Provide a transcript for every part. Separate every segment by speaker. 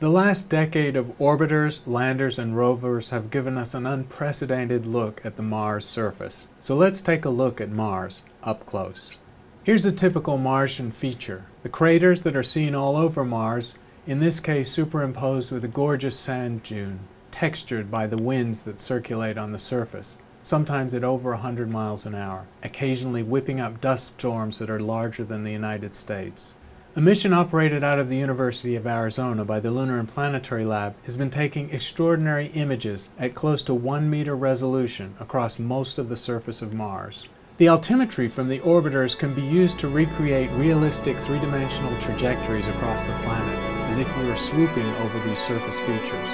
Speaker 1: The last decade of orbiters, landers, and rovers have given us an unprecedented look at the Mars surface. So let's take a look at Mars up close. Here's a typical Martian feature. The craters that are seen all over Mars, in this case superimposed with a gorgeous sand dune, textured by the winds that circulate on the surface, sometimes at over 100 miles an hour, occasionally whipping up dust storms that are larger than the United States. A mission operated out of the University of Arizona by the Lunar and Planetary Lab has been taking extraordinary images at close to 1 meter resolution across most of the surface of Mars. The altimetry from the orbiters can be used to recreate realistic three-dimensional trajectories across the planet, as if we were swooping over these surface features.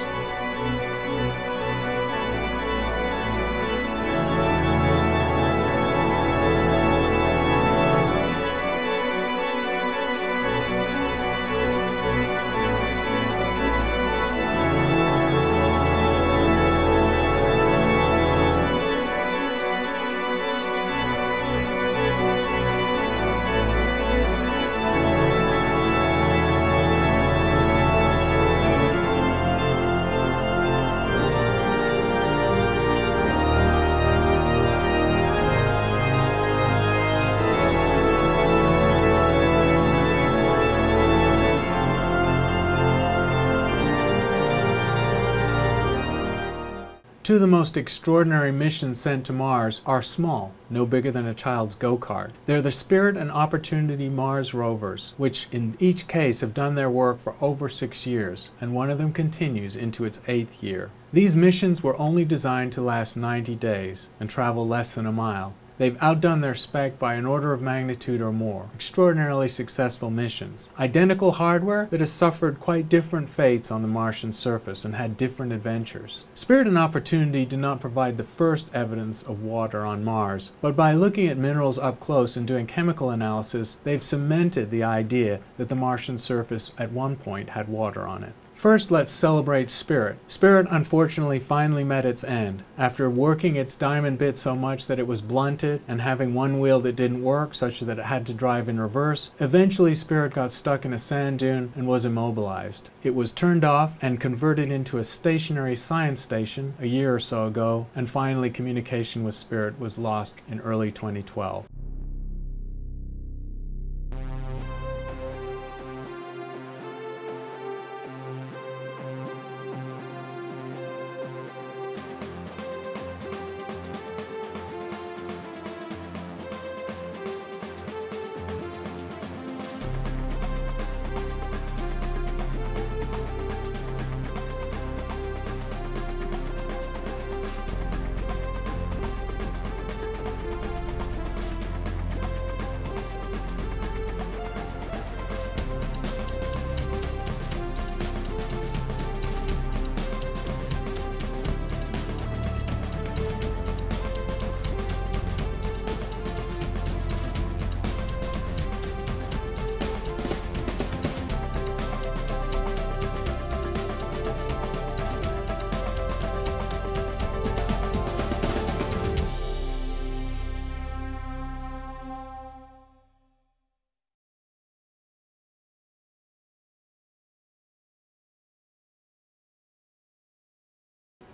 Speaker 1: Two of the most extraordinary missions sent to Mars are small, no bigger than a child's go-kart. They're the Spirit and Opportunity Mars rovers, which in each case have done their work for over 6 years, and one of them continues into its 8th year. These missions were only designed to last 90 days and travel less than a mile. They've outdone their spec by an order of magnitude or more. Extraordinarily successful missions. Identical hardware that has suffered quite different fates on the Martian surface and had different adventures. Spirit and Opportunity do not provide the first evidence of water on Mars, but by looking at minerals up close and doing chemical analysis, they've cemented the idea that the Martian surface at one point had water on it. First, let's celebrate Spirit. Spirit unfortunately finally met its end. After working its diamond bit so much that it was blunted and having one wheel that didn't work such that it had to drive in reverse, eventually Spirit got stuck in a sand dune and was immobilized. It was turned off and converted into a stationary science station a year or so ago, and finally communication with Spirit was lost in early 2012.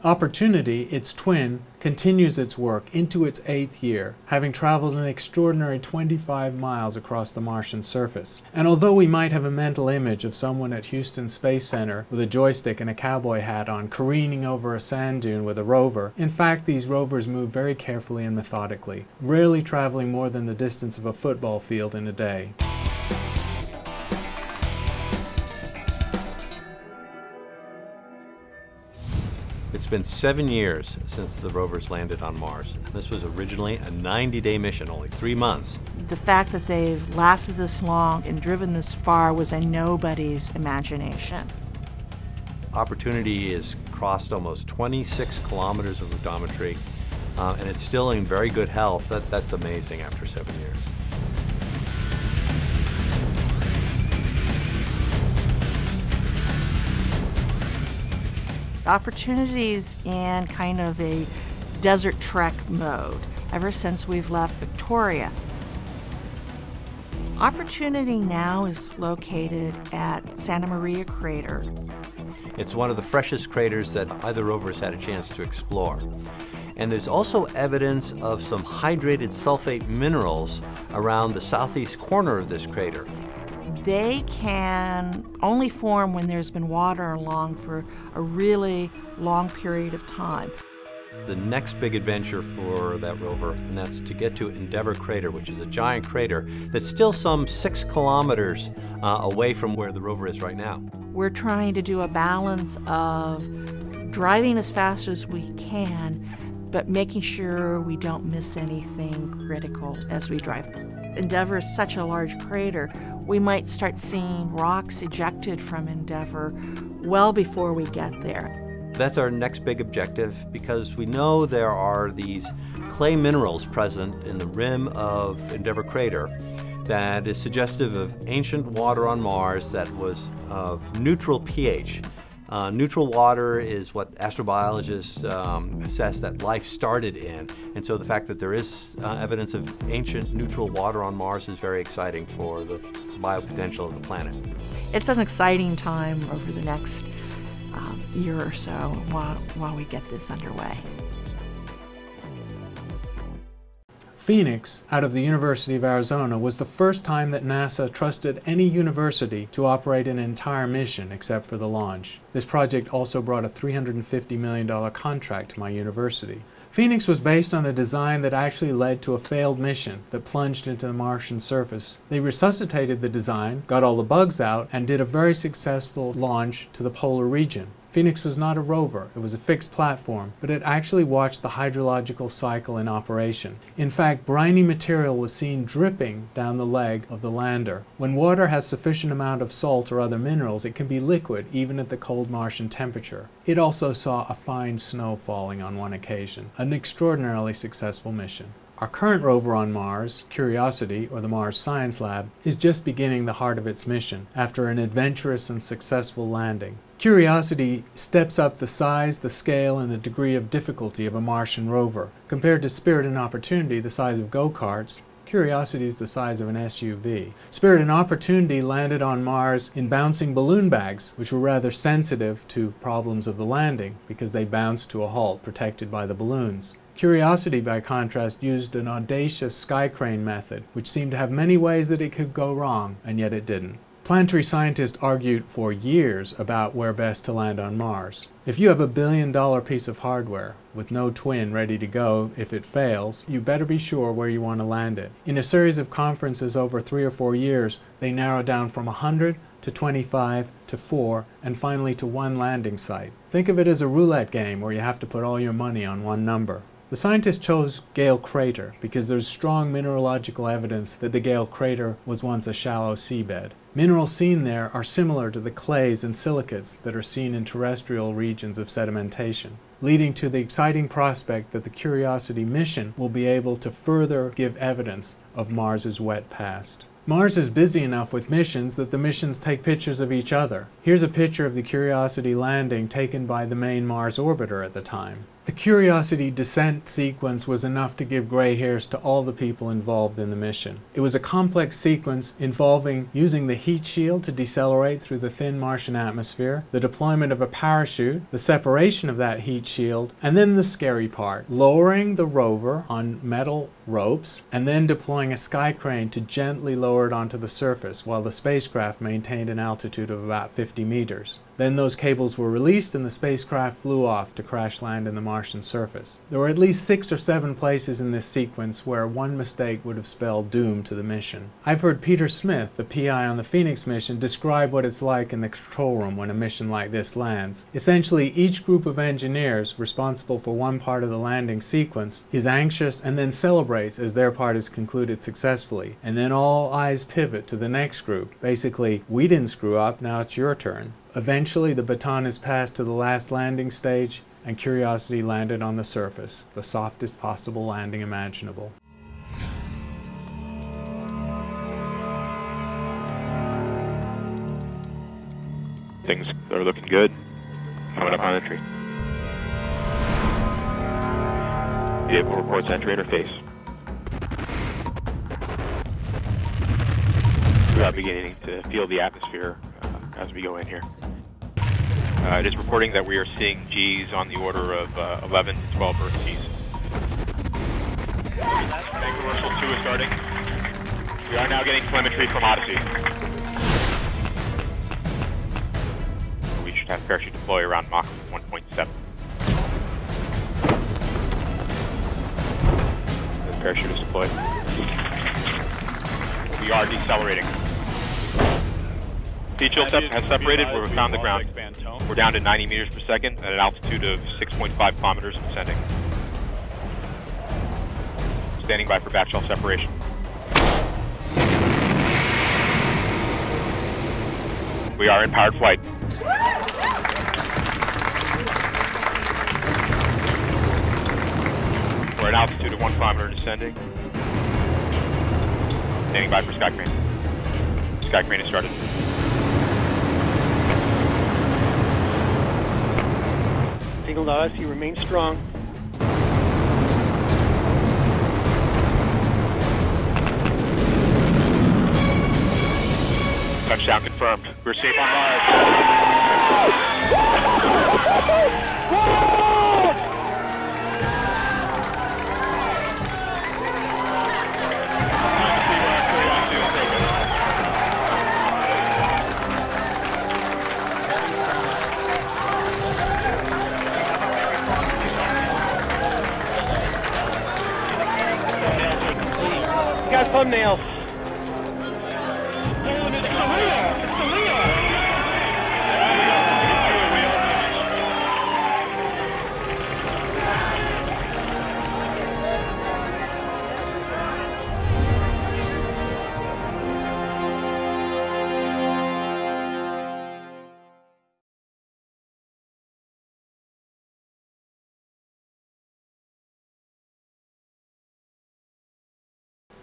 Speaker 1: Opportunity, its twin, continues its work into its 8th year, having traveled an extraordinary 25 miles across the Martian surface. And although we might have a mental image of someone at Houston Space Center with a joystick and a cowboy hat on careening over a sand dune with a rover, in fact these rovers move very carefully and methodically, rarely traveling more than the distance of a football field in a day.
Speaker 2: It's been 7 years since the rovers landed on Mars. This was originally a 90-day mission, only 3 months.
Speaker 3: The fact that they've lasted this long and driven this far was in nobody's imagination.
Speaker 2: Opportunity has crossed almost 26 kilometers of odometry, and it's still in very good health. That's amazing after 7 years.
Speaker 3: Opportunity's in kind of a desert trek mode ever since we've left Victoria. Opportunity now is located at Santa Maria Crater,
Speaker 2: It's one of the freshest craters that either rover has had a chance to explore. And there's also evidence of some hydrated sulfate minerals around the southeast corner of this crater.
Speaker 3: They can only form when there's been water along for a really long period of time.
Speaker 2: The next big adventure for that rover, and that's to get to Endeavour Crater, which is a giant crater that's still some 6 kilometers away from where the rover is right now.
Speaker 3: We're trying to do a balance of driving as fast as we can, but making sure we don't miss anything critical as we drive. Endeavour is such a large crater, we might start seeing rocks ejected from Endeavour well before we get there.
Speaker 2: That's our next big objective, because we know there are these clay minerals present in the rim of Endeavour Crater that is suggestive of ancient water on Mars that was of neutral pH. Neutral water is what astrobiologists assess that life started in, and so the fact that there is evidence of ancient neutral water on Mars is very exciting for the biopotential of the planet.
Speaker 3: It's an exciting time over the next year or so while we get this underway.
Speaker 1: Phoenix, out of the University of Arizona, was the first time that NASA trusted any university to operate an entire mission except for the launch. This project also brought a $350 million contract to my university. Phoenix was based on a design that actually led to a failed mission that plunged into the Martian surface. They resuscitated the design, got all the bugs out, and did a very successful launch to the polar region. Phoenix was not a rover, it was a fixed platform, but it actually watched the hydrological cycle in operation. In fact, briny material was seen dripping down the leg of the lander. When water has sufficient amount of salt or other minerals, it can be liquid even at the cold Martian temperature. It also saw a fine snow falling on one occasion, an extraordinarily successful mission. Our current rover on Mars, Curiosity, or the Mars Science Lab, is just beginning the heart of its mission after an adventurous and successful landing. Curiosity steps up the size, the scale, and the degree of difficulty of a Martian rover. Compared to Spirit and Opportunity, the size of go-karts, Curiosity is the size of an SUV. Spirit and Opportunity landed on Mars in bouncing balloon bags, which were rather sensitive to problems of the landing because they bounced to a halt, protected by the balloons. Curiosity, by contrast, used an audacious sky crane method, which seemed to have many ways that it could go wrong, and yet it didn't. Planetary scientists argued for years about where best to land on Mars. If you have $1 billion piece of hardware with no twin ready to go if it fails, you better be sure where you want to land it. In a series of conferences over 3 or 4 years, they narrowed down from 100 to 25 to 4 and finally to 1 landing site. Think of it as a roulette game where you have to put all your money on one number. The scientists chose Gale Crater because there's strong mineralogical evidence that the Gale Crater was once a shallow seabed. Minerals seen there are similar to the clays and silicates that are seen in terrestrial regions of sedimentation, leading to the exciting prospect that the Curiosity mission will be able to further give evidence of Mars's wet past. Mars is busy enough with missions that the missions take pictures of each other. Here's a picture of the Curiosity landing taken by the main Mars orbiter at the time. The Curiosity descent sequence was enough to give gray hairs to all the people involved in the mission. It was a complex sequence involving using the heat shield to decelerate through the thin Martian atmosphere, the deployment of a parachute, the separation of that heat shield, and then the scary part, lowering the rover on metal ropes and then deploying a sky crane to gently lower it onto the surface while the spacecraft maintained an altitude of about 50 meters. Then those cables were released and the spacecraft flew off to crash land in the Martian surface. There were at least 6 or 7 places in this sequence where one mistake would have spelled doom to the mission. I've heard Peter Smith, the PI on the Phoenix mission, describe what it's like in the control room when a mission like this lands. Essentially, each group of engineers responsible for one part of the landing sequence is anxious and then celebrates as their part is concluded successfully. And then all eyes pivot to the next group. Basically, we didn't screw up, now it's your turn. Eventually, the baton is passed to the last landing stage, and Curiosity landed on the surface, the softest possible landing imaginable.
Speaker 4: Things are looking good. Coming up on entry. Vehicle reports entry interface. We are beginning to feel the atmosphere as we go in here. It is reporting that we are seeing G's on the order of 11 to 12 Earth G's. Tank reversal 2 is starting. We are now getting telemetry from Odyssey. We should have parachute deploy around Mach 1.7. The parachute is deployed. We are decelerating. T-chill has separated. We've found the ground. We're down to 90 meters per second at an altitude of 6.5 kilometers and descending. Standing by for backshell separation. We are in powered flight. We're at altitude of 1 kilometer and descending. Standing by for sky crane. Sky crane is started.
Speaker 5: Signal to us, you remain strong.
Speaker 4: Touchdown confirmed. We're safe on Mars.
Speaker 5: You got thumbnails.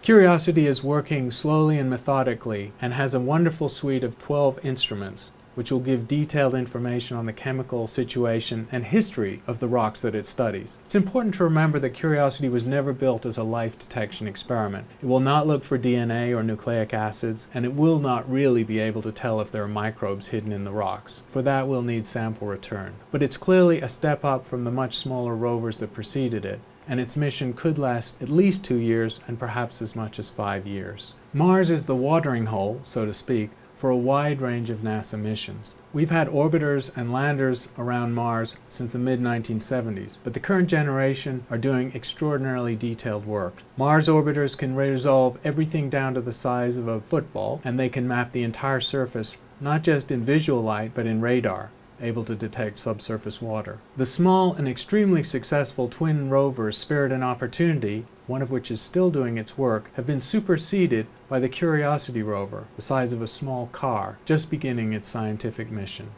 Speaker 1: Curiosity is working slowly and methodically and has a wonderful suite of 12 instruments, which will give detailed information on the chemical situation and history of the rocks that it studies. It's important to remember that Curiosity was never built as a life detection experiment. It will not look for DNA or nucleic acids, and it will not really be able to tell if there are microbes hidden in the rocks. For that, we'll need sample return. But it's clearly a step up from the much smaller rovers that preceded it, and its mission could last at least 2 years and perhaps as much as 5 years. Mars is the watering hole, so to speak, for a wide range of NASA missions. We've had orbiters and landers around Mars since the mid-1970s, but the current generation are doing extraordinarily detailed work. Mars orbiters can resolve everything down to the size of a football, and they can map the entire surface, not just in visual light, but in radar, able to detect subsurface water. The small and extremely successful twin rovers Spirit and Opportunity, one of which is still doing its work, have been superseded by the Curiosity rover, the size of a small car, just beginning its scientific mission.